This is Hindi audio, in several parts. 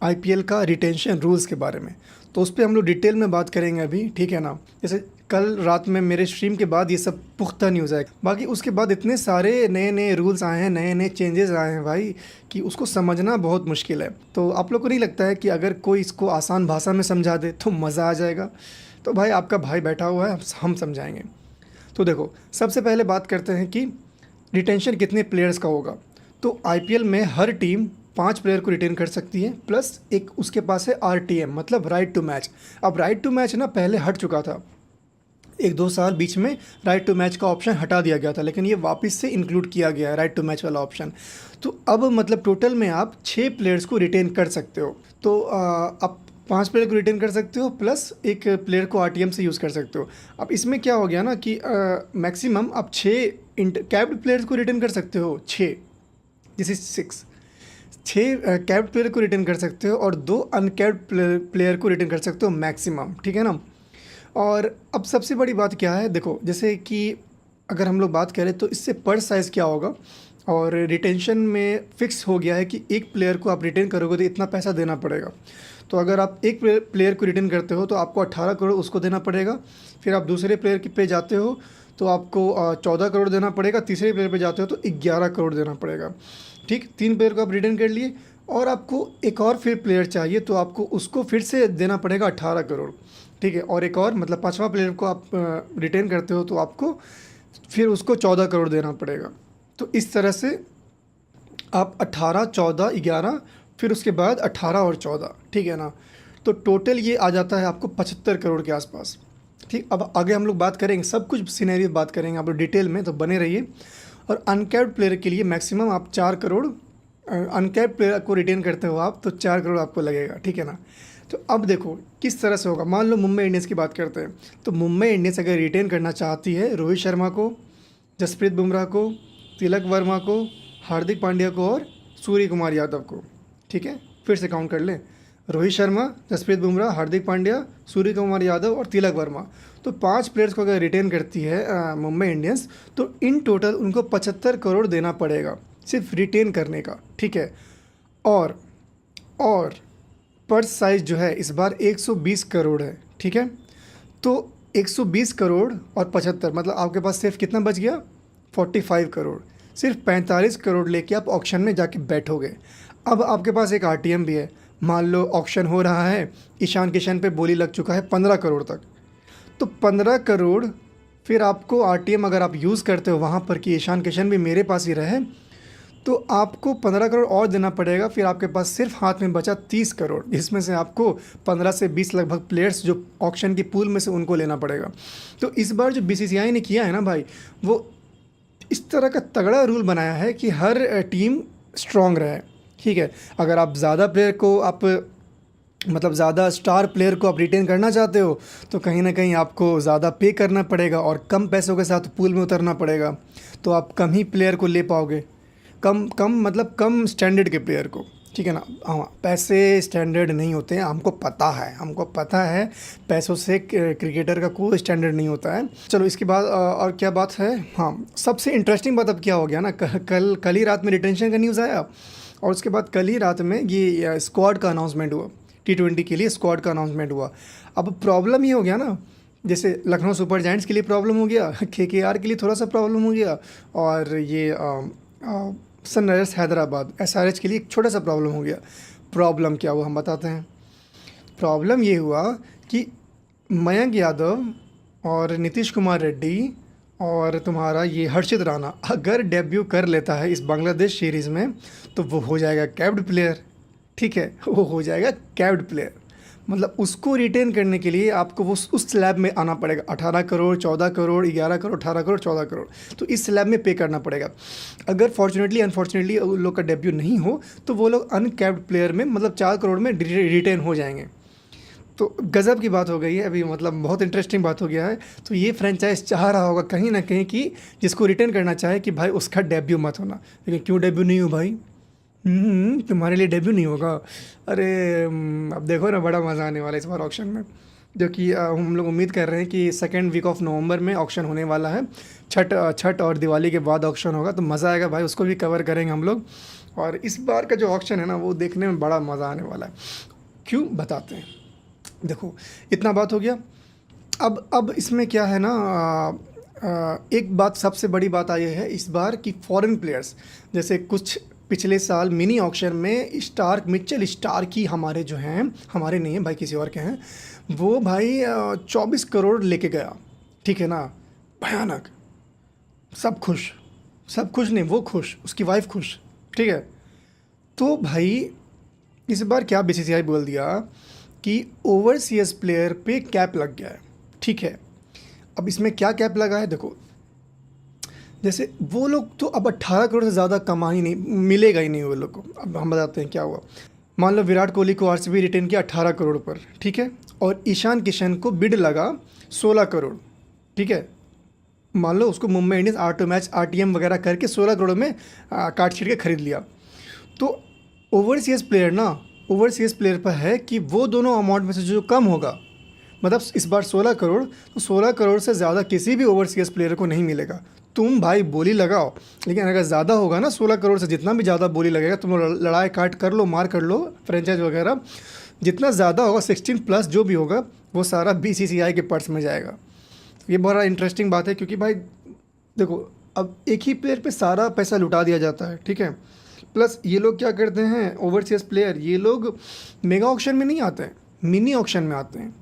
आईपीएल का रिटेंशन रूल्स के बारे में। तो उस पे हम लोग डिटेल में बात करेंगे अभी, ठीक है ना। जैसे कल रात में मेरे स्ट्रीम के बाद ये सब पुख्ता न्यूज़ है। बाकी उसके बाद इतने सारे नए नए रूल्स आए हैं, नए नए चेंजेस आए हैं भाई, कि उसको समझना बहुत मुश्किल है। तो आप लोग को नहीं लगता है कि अगर कोई इसको आसान भाषा में समझा दे तो मज़ा आ जाएगा? तो भाई आपका भाई बैठा हुआ है, हम समझाएंगे। तो देखो, सबसे पहले बात करते हैं कि रिटेंशन कितने प्लेयर्स का होगा। तो आईपीएल में हर टीम 5 प्लेयर को रिटेन कर सकती है, प्लस एक उसके पास है आरटीएम, मतलब राइट टू मैच। अब राइट टू मैच ना पहले हट चुका था, 1-2 साल बीच में राइट टू मैच का ऑप्शन हटा दिया गया था, लेकिन ये वापस से इंक्लूड किया गया है राइट टू मैच वाला ऑप्शन। तो अब मतलब टोटल में आप 6 प्लेयर्स को रिटेन कर सकते हो। तो आप 5 प्लेयर को रिटेन कर सकते हो, प्लस एक प्लेयर को आरटीएम से यूज़ कर सकते हो। अब इसमें क्या हो गया ना कि मैक्सिमम आप 6 कैप्ड प्लेयर्स को रिटेन कर सकते हो, 6, दिस इज 6। 6 कैप्ड प्लेयर को रिटेन कर सकते हो और 2 अनकैप्ड प्लेयर को रिटेन कर सकते हो मैक्सिमम, ठीक है ना। और अब सबसे बड़ी बात क्या है, देखो जैसे कि अगर हम लोग बात करें तो इससे पर साइज़ क्या होगा। और रिटेंशन में फ़िक्स हो गया है कि एक प्लेयर को आप रिटेन करोगे तो इतना पैसा देना पड़ेगा। तो अगर आप एक प्लेयर को रिटेन करते हो तो आपको 18 करोड़ उसको देना पड़ेगा। फिर आप दूसरे प्लेयर पे जाते हो तो आपको 14 करोड़ देना पड़ेगा। तीसरे प्लेयर पे जाते हो तो 11 करोड़ देना पड़ेगा। ठीक, 3 प्लेयर को आप रिटेन कर लिए और आपको एक और फिर प्लेयर चाहिए तो आपको उसको फिर से देना पड़ेगा 18 करोड़, ठीक है। और एक और मतलब 5वां प्लेयर को आप रिटेन करते हो तो आपको फिर उसको 14 करोड़ देना पड़ेगा। तो इस तरह से आप 18, 14, 11, फिर उसके बाद 18 और 14, ठीक है ना। तो टोटल ये आ जाता है आपको 75 करोड़ के आसपास। ठीक, अब आगे हम लोग बात करेंगे, सब कुछ सिनेरियो बात करेंगे आप लोग डिटेल में, तो बने रहिए। और अनकैप्ड प्लेयर के लिए मैक्सिमम आप 4 करोड़, अनकैप्ड प्लेयर को रिटेन करते हो आप तो 4 करोड़ आपको लगेगा, ठीक है ना। तो अब देखो किस तरह से होगा। मान लो मुंबई इंडियंस की बात करते हैं, तो मुंबई इंडियंस अगर रिटेन करना चाहती है रोहित शर्मा को, जसप्रीत बुमराह को, तिलक वर्मा को, हार्दिक पांड्या को और सूर्य कुमार यादव को, ठीक है, फिर से काउंट कर लें, रोहित शर्मा, जसप्रीत बुमराह, हार्दिक पांड्या, सूर्य कुमार यादव और तिलक वर्मा। तो 5 प्लेयर्स को अगर रिटेन करती है मुंबई इंडियंस तो इन टोटल उनको 75 करोड़ देना पड़ेगा सिर्फ रिटेन करने का, ठीक है। और पर्स साइज जो है इस बार 120 करोड़ है, ठीक है। तो 120 करोड़ और 75 मतलब आपके पास सिर्फ कितना बच गया, 45 करोड़। सिर्फ 45 करोड़ लेके आप ऑक्शन में जाके बैठोगे। अब आपके पास एक आरटीएम भी है। मान लो ऑक्शन हो रहा है, ईशान किशन पे बोली लग चुका है 15 करोड़ तक, तो 15 करोड़ फिर आपको आरटीएम अगर आप यूज़ करते हो वहाँ पर कि ईशान किशन भी मेरे पास ही रहे, तो आपको 15 करोड़ और देना पड़ेगा। फिर आपके पास सिर्फ हाथ में बचा 30 करोड़, जिसमें से आपको 15 से 20 लगभग प्लेयर्स जो ऑक्शन की पूल में से उनको लेना पड़ेगा। तो इस बार जो बीसीसीआई ने किया है ना भाई, वो इस तरह का तगड़ा रूल बनाया है कि हर टीम स्ट्रांग रहे, ठीक है। अगर आप ज़्यादा प्लेयर को आप मतलब ज़्यादा स्टार प्लेयर को आप रिटेन करना चाहते हो तो कहीं ना कहीं आपको ज़्यादा पे करना पड़ेगा और कम पैसों के साथ पूल में उतरना पड़ेगा। तो आप कम ही प्लेयर को ले पाओगे, कम मतलब कम स्टैंडर्ड के प्लेयर को, ठीक है ना। हाँ, पैसे स्टैंडर्ड नहीं होते हैं, हमको पता है पैसों से क्रिकेटर का कोई स्टैंडर्ड नहीं होता है। चलो इसके बाद और क्या बात है। हाँ, सबसे इंटरेस्टिंग बात अब क्या हो गया ना, कल ही रात में रिटेंशन का न्यूज़ आया और उसके बाद कल ही रात में ये स्क्वाड का अनाउंसमेंट हुआ, T20 के लिए स्क्वाड का अनाउंसमेंट हुआ। अब प्रॉब्लम ये हो गया ना, जैसे लखनऊ सुपर जायंट्स के लिए प्रॉब्लम हो गया, KKR के लिए थोड़ा सा प्रॉब्लम हो गया, और ये सनराइजर्स हैदराबाद SRH के लिए एक छोटा सा प्रॉब्लम हो गया। प्रॉब्लम क्या हुआ हम बताते हैं। प्रॉब्लम ये हुआ कि मयंक यादव और नीतीश कुमार रेड्डी और तुम्हारा ये हर्षित राणा अगर डेब्यू कर लेता है इस बांग्लादेश सीरीज़ में तो वो हो जाएगा कैप्ड प्लेयर, ठीक है, वो हो जाएगा कैप्ड प्लेयर। मतलब उसको रिटेन करने के लिए आपको वो उस स्लैब में आना पड़ेगा, 18 करोड़, 14 करोड़, 11 करोड़, 18 करोड़, 14 करोड़, तो इस स्लैब में पे करना पड़ेगा। अगर फॉर्चुनेटली अनफॉर्चुनेटली उन लोग का डेब्यू नहीं हो तो वो लोग अनकैप्ड प्लेयर में मतलब 4 करोड़ में रिटेन हो जाएंगे। तो गज़ब की बात हो गई है अभी, मतलब बहुत इंटरेस्टिंग बात हो गया है। तो ये फ्रेंचाइज चाह रहा होगा कहीं ना कहीं कि जिसको रिटेन करना चाहे कि भाई उसका डेब्यू मत होना। लेकिन क्यों डेब्यू नहीं हो भाई, तुम्हारे लिए डेब्यू नहीं होगा। अरे अब देखो ना, बड़ा मज़ा आने वाला है इस बार ऑक्शन में, जो कि हम लोग उम्मीद कर रहे हैं कि सेकेंड वीक ऑफ नवंबर में ऑक्शन होने वाला है। छठ और दिवाली के बाद ऑक्शन होगा तो मज़ा आएगा भाई, उसको भी कवर करेंगे हम लोग। और इस बार का जो ऑक्शन है ना वो देखने में बड़ा मज़ा आने वाला है। क्यों बताते हैं। देखो इतना बात हो गया। अब इसमें क्या है ना, एक बात सबसे बड़ी बात आई है इस बार की फॉरेन प्लेयर्स, जैसे कुछ पिछले साल मिनी ऑक्शन में स्टार्क, मिचेल स्टार्क ही हमारे जो हैं, हमारे नहीं हैं भाई किसी और के हैं, वो भाई 24 करोड़ लेके गया, ठीक है ना। भयानक। सब खुश, सब खुश नहीं, वो खुश, उसकी वाइफ खुश, ठीक है। तो भाई इस बार क्या बीसीसीआई बोल दिया कि ओवरसीज प्लेयर पे कैप लग गया है, ठीक है। अब इसमें क्या कैप लगा है देखो, जैसे वो लोग तो अब 18 करोड़ से ज़्यादा कमा ही नहीं, मिलेगा ही नहीं वो लोग को। अब हम बताते हैं क्या हुआ। मान लो विराट कोहली को आरसीबी रिटेन किया 18 करोड़ पर, ठीक है, और ईशान किशन को बिड लगा 16 करोड़, ठीक है। मान लो उसको Mumbai Indians auto match RTM वगैरह करके 16 करोड़ में काट छीट के खरीद लिया। तो ओवरसीज प्लेयर ना, ओवरसीज प्लेयर पर है कि वो दोनों अमाउंट में से जो कम होगा, मतलब इस बार 16 करोड़, तो 16 करोड़ से ज़्यादा किसी भी ओवरसीज प्लेयर को नहीं मिलेगा। तुम भाई बोली लगाओ, लेकिन अगर ज़्यादा होगा ना 16 करोड़ से, जितना भी ज़्यादा बोली लगेगा, तुम लड़ाई काट कर लो, मार कर लो, फ्रेंचाइज वगैरह जितना ज़्यादा होगा 16+ जो भी होगा वो सारा बीसीसीआई के पर्स में जाएगा। ये बड़ा इंटरेस्टिंग बात है, क्योंकि भाई देखो अब एक ही प्लेयर पे सारा पैसा लुटा दिया जाता है, ठीक है। प्लस ये लोग क्या करते हैं ओवरसीज प्लेयर, ये लोग मेगा ऑक्शन में नहीं आते हैं, मिनी ऑक्शन में आते हैं।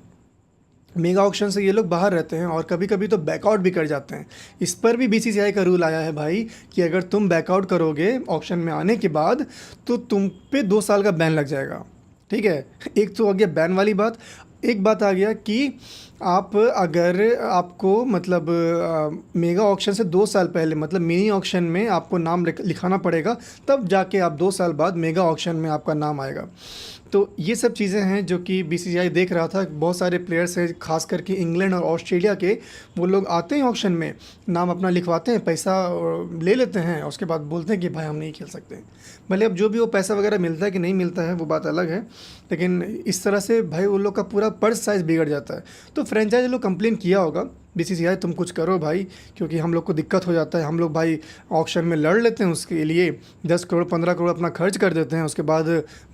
मेगा ऑक्शन से ये लोग बाहर रहते हैं और कभी कभी तो बैकआउट भी कर जाते हैं। इस पर भी बीसीसीआई का रूल आया है भाई कि अगर तुम बैकआउट करोगे ऑक्शन में आने के बाद तो तुम पे 2 साल का बैन लग जाएगा, ठीक है। एक तो आ गया बैन वाली बात, एक बात आ गया कि आप अगर आपको मतलब मेगा ऑक्शन से 2 साल पहले मतलब मिनी ऑक्शन में आपको नाम लिखाना पड़ेगा, तब जाके आप 2 साल बाद मेगा ऑक्शन में आपका नाम आएगा। तो ये सब चीज़ें हैं जो कि बीसीसीआई देख रहा था। बहुत सारे प्लेयर्स हैं खास करके इंग्लैंड और ऑस्ट्रेलिया के, वो लोग आते हैं ऑक्शन में, नाम अपना लिखवाते हैं, पैसा ले लेते हैं, उसके बाद बोलते हैं कि भाई हम नहीं खेल सकते। भले अब जो भी वो पैसा वगैरह मिलता है कि नहीं मिलता है वो बात अलग है, लेकिन इस तरह से भाई उन लोग का पूरा पर्स साइज़ बिगड़ जाता है। तो फ्रेंचाइज लोग कंप्लेन किया होगा बीसीसीआई तुम कुछ करो भाई, क्योंकि हम लोग को दिक्कत हो जाता है, हम लोग भाई ऑक्शन में लड़ लेते हैं, उसके लिए 10 करोड़ 15 करोड़ अपना खर्च कर देते हैं, उसके बाद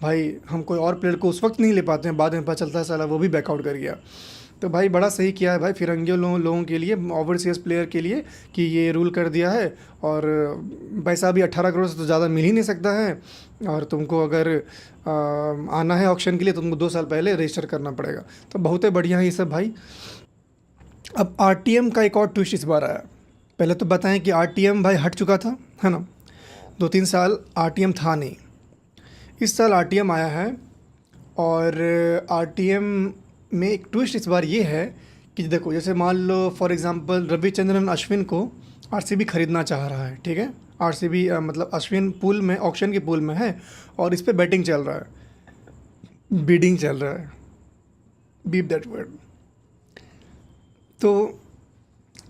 भाई हम कोई और प्लेयर को उस वक्त नहीं ले पाते हैं, बाद में पता चलता है साला वो भी बैकआउट कर गया। तो भाई बड़ा सही किया है भाई फिरंगियों लोगों के लिए, ओवरसीज प्लेयर के लिए, कि ये रूल कर दिया है। और पैसा भी 18 करोड़ से तो ज़्यादा मिल ही नहीं सकता है, और तुमको अगर आना है ऑक्शन के लिए तुमको 2 साल पहले रजिस्टर करना पड़ेगा। तो बहुत ही बढ़िया है ये सब भाई। अब आरटीएम का एक और ट्विस्ट इस बार आया। पहले तो बताएं कि आरटीएम भाई हट चुका था, है ना, 2-3 साल आरटीएम था नहीं। इस साल आरटीएम आया है, और आरटीएम में एक ट्विस्ट इस बार ये है कि देखो जैसे मान लो फॉर एग्जांपल रविचंद्रन अश्विन को आरसीबी खरीदना चाह रहा है, ठीक है। आरसीबी मतलब अश्विन पूल में, ऑक्शन के पूल में है, और इस पर बैटिंग चल रहा है, बिडिंग चल रहा है, बीप दैट वर्ड। तो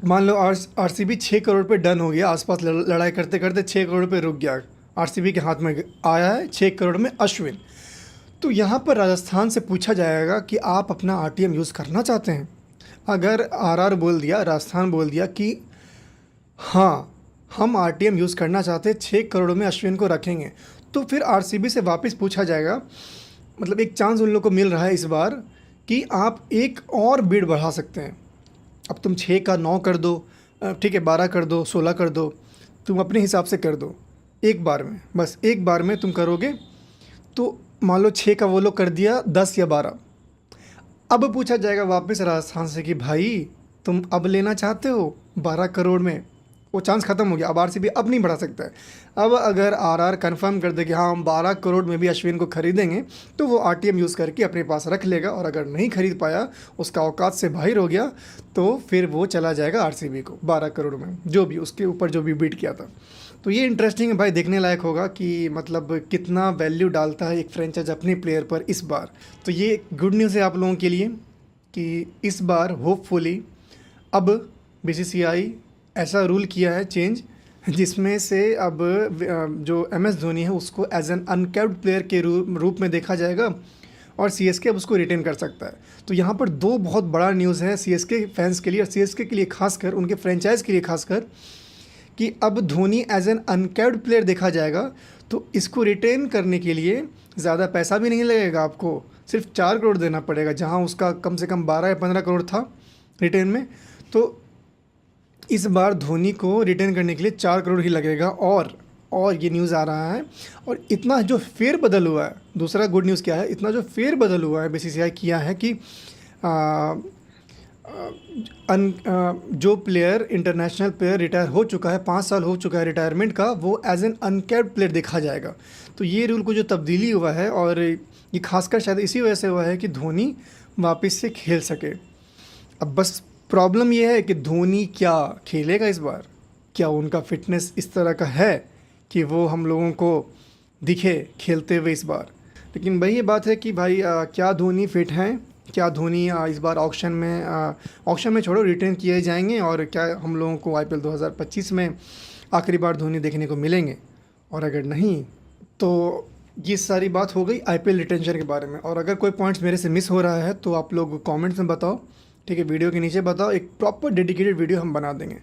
मान लो आरसीबी 6 करोड़ पे डन हो गया, आसपास लड़ाई करते करते 6 करोड़ पे रुक गया, आरसीबी के हाथ में आया है 6 करोड़ में अश्विन। तो यहाँ पर राजस्थान से पूछा जाएगा कि आप अपना आरटीएम यूज़ करना चाहते हैं। अगर आरआर बोल दिया, राजस्थान बोल दिया कि हाँ हम आरटीएम यूज़ करना चाहते हैं, 6 करोड़ में अश्विन को रखेंगे, तो फिर आरसीबी से वापस पूछा जाएगा, मतलब एक चांस उन लोग को मिल रहा है इस बार कि आप एक और बिड बढ़ा सकते हैं। अब तुम 6 का 9 कर दो, ठीक है, 12 कर दो, 16 कर दो, तुम अपने हिसाब से कर दो एक बार में, बस एक बार में तुम करोगे। तो मान लो 6 का वो लोग कर दिया 10 या 12। अब पूछा जाएगा वापस राजस्थान से कि भाई तुम अब लेना चाहते हो 12 करोड़ में, वो चांस ख़त्म हो गया। अब आरसीबी अब नहीं बढ़ा सकता है। अब अगर आरआर कंफर्म कर दे कि हाँ हम 12 करोड़ में भी अश्विन को खरीदेंगे, तो वो आरटीएम यूज़ करके अपने पास रख लेगा, और अगर नहीं खरीद पाया, उसका औकात से बाहर हो गया, तो फिर वो चला जाएगा आरसीबी को 12 करोड़ में, जो भी उसके ऊपर जो भी बीट किया था। तो ये इंटरेस्टिंग है भाई, देखने लायक होगा कि मतलब कितना वैल्यू डालता है एक फ्रेंचाइज अपने प्लेयर पर इस बार। तो ये गुड न्यूज़ है आप लोगों के लिए कि इस बार होपफुली अब बीसीसीआई ऐसा रूल किया है चेंज, जिसमें से अब जो एमएस धोनी है उसको एज एन अनकैप्ड प्लेयर के रूप में देखा जाएगा, और सीएसके अब उसको रिटेन कर सकता है। तो यहाँ पर 2 बहुत बड़ा न्यूज़ है सीएसके फैंस के लिए, और सीएसके के लिए खासकर, उनके फ्रेंचाइज के लिए खासकर, कि अब Dhoni as an uncapped player देखा जाएगा, तो इसको रिटेन करने के लिए ज़्यादा पैसा भी नहीं लगेगा, आपको सिर्फ 4 करोड़ देना पड़ेगा, जहां उसका कम से कम 12 या 15 करोड़ था रिटेन में। तो इस बार धोनी को रिटेन करने के लिए 4 करोड़ ही लगेगा। और ये न्यूज़ आ रहा है, और इतना जो फेरबदल हुआ है, दूसरा गुड न्यूज़ क्या है, इतना जो फेरबदल हुआ है बीसीसीआई किया है कि जो प्लेयर इंटरनेशनल प्लेयर रिटायर हो चुका है, 5 साल हो चुका है रिटायरमेंट का, वो एज एन अनकैप्ड प्लेयर देखा जाएगा। तो ये रूल को जो तब्दीली हुआ है, और ये खासकर शायद इसी वजह से हुआ है कि धोनी वापस से खेल सके। अब बस प्रॉब्लम ये है कि धोनी क्या खेलेगा इस बार, क्या उनका फिटनेस इस तरह का है कि वो हम लोगों को दिखे खेलते हुए इस बार। लेकिन वही ये बात है कि भाई क्या धोनी फिट हैं, क्या धोनी इस बार ऑक्शन में छोड़ो रिटेन किए जाएंगे, और क्या हम लोगों को आईपीएल 2025 में आखिरी बार धोनी देखने को मिलेंगे, और अगर नहीं तो ये सारी बात हो गई आईपीएल रिटेंशन के बारे में। और अगर कोई पॉइंट्स मेरे से मिस हो रहा है तो आप लोग कमेंट्स में बताओ, ठीक है, वीडियो के नीचे बताओ, एक प्रॉपर डेडिकेटेड वीडियो हम बना देंगे।